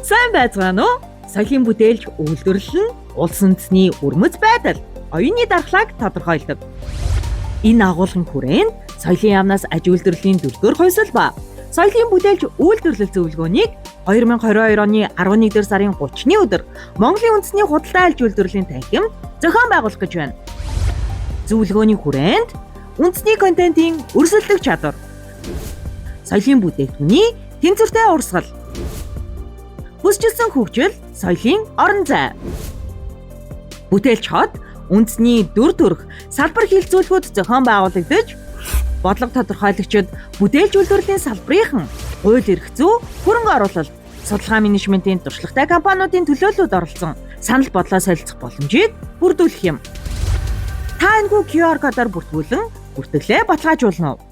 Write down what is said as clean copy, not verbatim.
Сайн байцгаана уу? Соёлын бүтээлч үйлдвэрлэл нь улс үндэсний өрмөц байдал, оюуны дархлааг тодорхойлдог. Энэ агуулгын хүрээнд соёлын яамнаас аж үйлдвэрлэлийн дүргээр хувьсал ба соёлын бүтээлч үйлдвэрлэл зөвлөгөөнийг 2022 оны 11 сарын 30-ны өдөр Монголын үндэсний худалдаа аж үйлдвэрлэлийн танхим зохион байгуулах гэж байна. Зөвлөгөөний хүрээнд үндэсний контентын өрсөлдөх чадвар, соёлын бүтээгдэхүүний тэнцвэртэй урсгал, хүсчилсэн хөгжил, соёлын орон зай, бүтээлч хот, үндэсний дүр төрх, салбар хилцүүлгүүд зохион байгуулагдаж, бодлого тодорхойлагчид бүтээлч үйлдвэрлэлийн салбарынхан хууль эрх зүй, хөрөнгө оруулалт, судалгаа менежментийн туршлагатай компаниудын төлөөлөлд оролцсон санал бодлоо солилцох боломжийг бүрдүүлэх юм. Та энэгүй QR кодоор бүртгүүлэн бүртгэлээ баталгаажуулна уу?